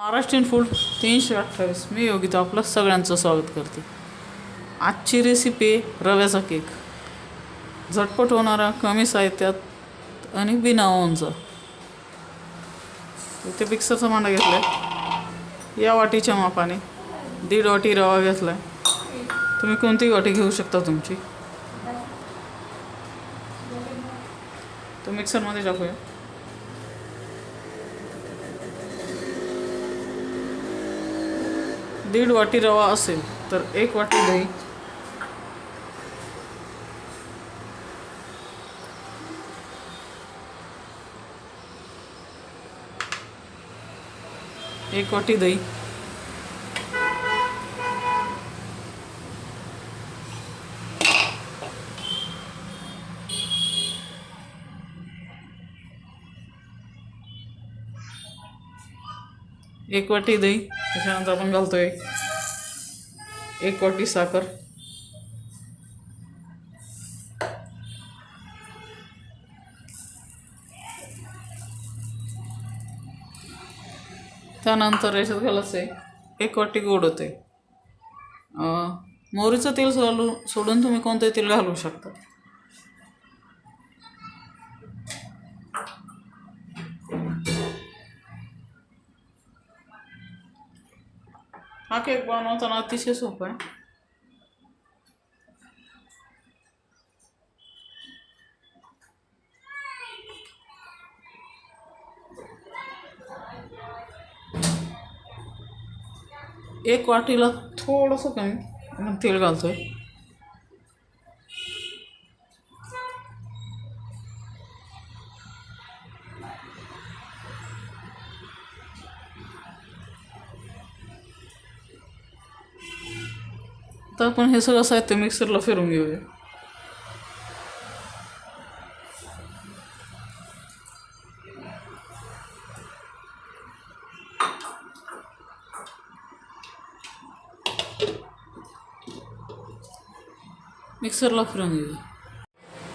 Maharashtrian food 328. मी योगिता आपलं सगळ्यांचं स्वागत करते. आजची रेसिपी आहे रव्याचा केक. झटपट होणारा, कमी साहित्यात आणि बिना ओव्हनचा. इथे मिक्सरचा भांडा घेतला आहे. या वाटीच्या मापाने 1.5 वाटी रवा घेतला आहे. तुम्ही कोणतीही वाटी घेऊ शकता तुमची. तो मिक्सरमध्ये टाकूया. दीड वाटी रवा असेल तर 1 वाटी दही, एक वाटी दही, एक वाटी दही. त्याच्यानंतर आपण घालतोय 1 वाटी साखर, त्यानंतर याच्यात घालायचं आहे 1 वाटी गोड होते. मोहरीचं तेल सोडून तुम्ही कोणतंही तेल घालू शकता. हा केक बनवताना अतिशय सोपा आहे. एक वाटीला थोडंसं कमी आपण तेल घालतोय. तर आपण हे सगळं साहित्य मिक्सरला फिरून घेऊया. मिक्सरला फिरून घेऊया.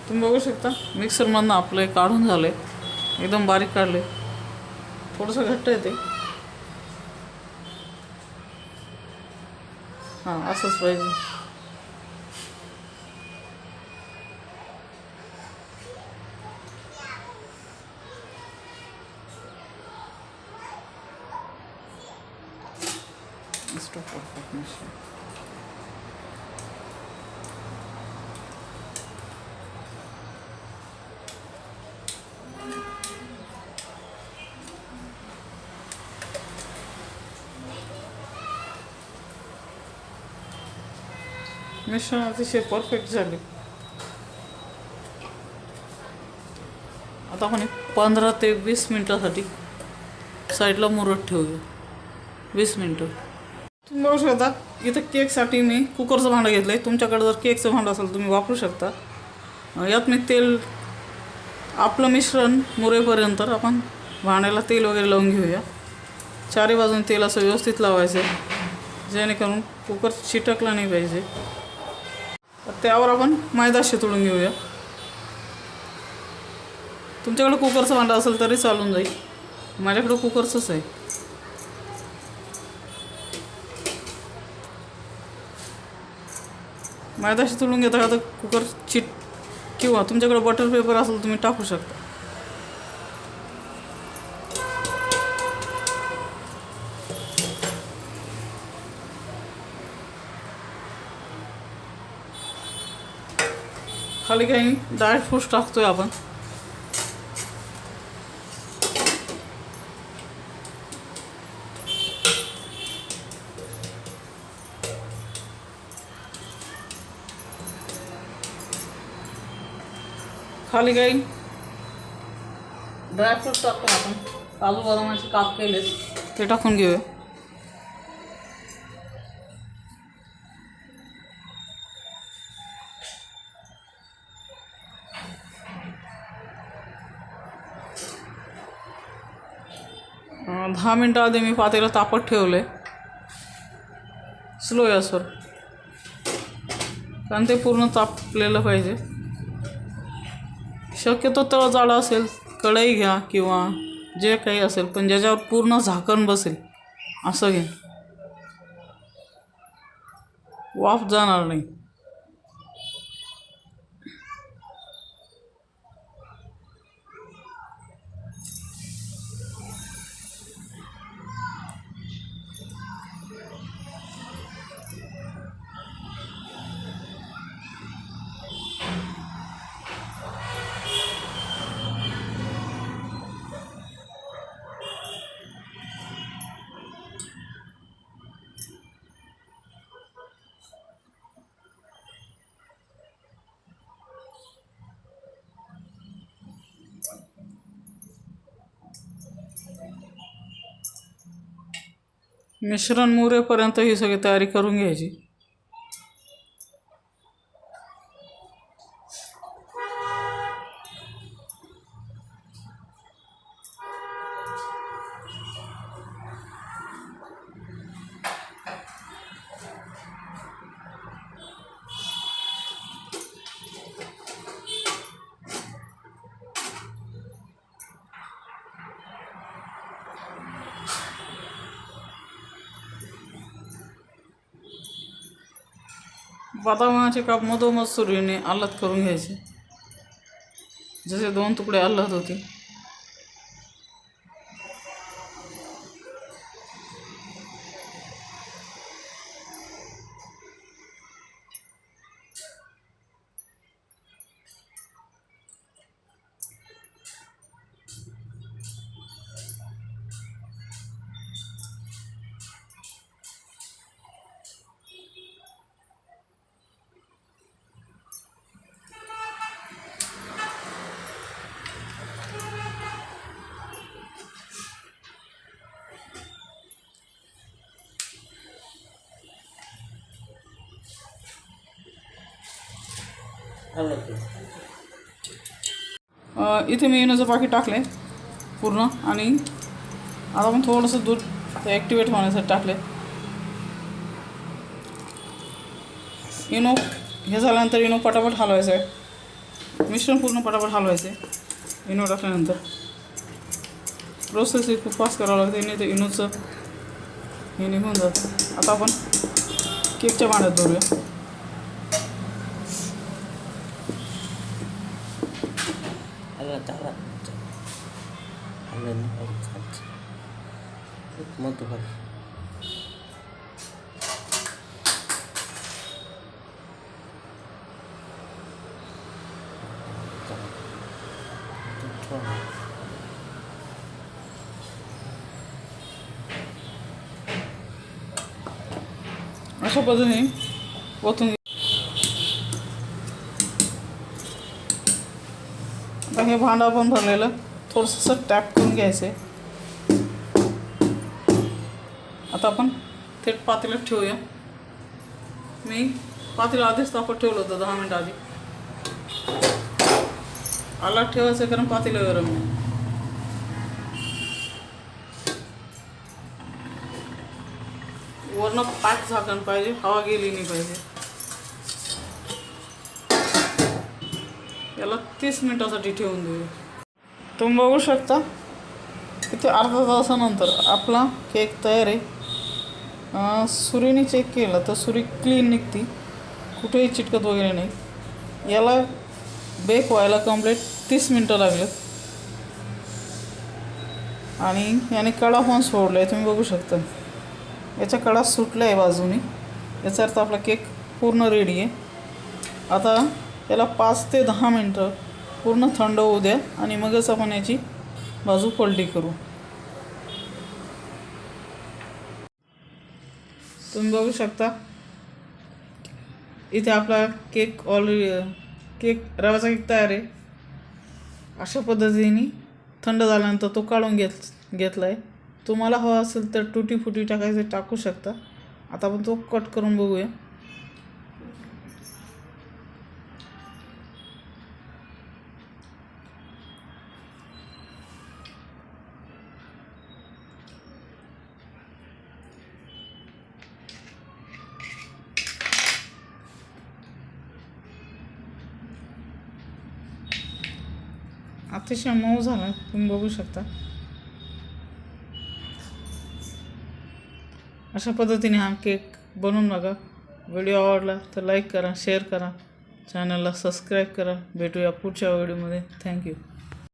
तुम्ही बघू शकता मिक्सरमधनं आपलं एक काढून झालं आहे. एकदम बारीक काढले. थोडंसं घट्ट आहे ते. हां, असंच पाहिजे. मिश्रण अतिशय परफेक्ट झाले. आता आपण 15 ते 20 मिनटासाठी साईडला मुरत ठेवूया. 20 मिनटं. तुम्ही बघू शकता इथं केकसाठी मी कुकरचं भांडं घेतलं आहे. तुमच्याकडे जर केकचं भांडं असेल तुम्ही वापरू शकता. यात मी तेल, आपलं मिश्रण मुरेपर्यंत आपण भांड्याला तेल वगैरे लावून घेऊया. चारी बाजून तेल असं व्यवस्थित लावायचं जेणेकरून कुकर चिटकला नाही पाहिजे. त्यावर आपण मैदा शितळून घेऊया. तुमच्याकडे कुकरचं भांडं असेल तरी चालून जाईल. माझ्याकडे कुकरचंच आहे. मैदा शितळून घेता का तर कुकर किंवा तुमच्याकडे बटर पेपर असेल तुम्ही टाकू शकता. खाली काही ड्रायफ्रूट्स टाकतोय आपण. खाली काही ड्रायफ्रूट्स टाकतो आपण. काजू बदामाचे काप केले ते टाकून घेऊया. दहा मिनटं आधी मी पातेलं तापत ठेवले स्लो गॅसवर, कारण ते पूर्ण तापलेलं पाहिजे. शक्यतो तळ जाडा असेल कढई घ्या किंवा जे काही असेल, पण ज्याच्यावर पूर्ण झाकण बसेल असं घे, वाफ जाणार नाही. मिश्रण मुरेपर्यंत ही सगळी तयारी करून घ्यायची. बदामाचे काप मधोमध सुरीने अलग करून घ्यायचे, जसे 2 तुकडे अलग होते. इथे मी इनोचं पाकिट टाकले पूर्ण, आणि आता आपण थोडंसं दूध ॲक्टिवेट होण्यासाठी टाकले. इनो हे झाल्यानंतर इनो पटापट हलवायचं आहे, मिश्रण पूर्ण पटापट हलवायचं आहे. इनो टाकल्यानंतर प्रोसेस ही खूप फास्ट करावं लागते, नाही तर इनोचं हे निघून जातं. आता आपण केकच्या भांड्यात धरूया. अशा पद्धतीने ओतून आता हे भांडं आपण भरलेलं थोडंसं टॅप करून घ्यायचं आहे. आता आपण थेट पातेल्यात ठेवूया. मी पातेलं आधीच तापत ठेवलं होतं 10 मिनिटं आधी. आला ठेवायचं कारण पातेलं गरम आहे. वरनं पॅक झाकण पाहिजे, हवा गेली नाही पाहिजे. याला 30 मिनिटासाठी ठेवून देऊया. तुम्ही बघू शकता इथे अर्धा तासानंतर आपला केक तयार आहे. सुरीने चेक केलं तर सुरी क्लीन निघते, कुठेही चिटकत वगैरे नाही. याला बेक व्हायला कंप्लीट 30 मिनटं लागलेत, आणि याने कडा पण सोडला आहे. तुम्ही बघू शकता याच्या कडा सुटल्या आहे बाजूने, याचा अर्थ आपला केक पूर्ण रेडी आहे. आता याला 5 ते 10 मिनटं पूर्ण थंड होऊ द्या, आणि मगच आपण याची बाजू पलटी करू. तुम्ही बघू शकता इथे आपला केक केक रव्याचा केक तयार आहे. अशा पद्धतीने थंड झाल्यानंतर तो काढून घेतला आहे. तुम्हाला हवा असेल तर टुटी फुटी टाकायचं टाकू शकता. आता आपण तो कट करून बघूया. अतिशय मऊ झाला, तुम्ही बघू शकता. अशा पद्धतीने हा केक बनवून बघा. व्हिडिओ आवडला तर लाईक करा, शेअर करा, चॅनलला सबस्क्राईब करा. भेटूया पुढच्या व्हिडिओमध्ये. थँक्यू.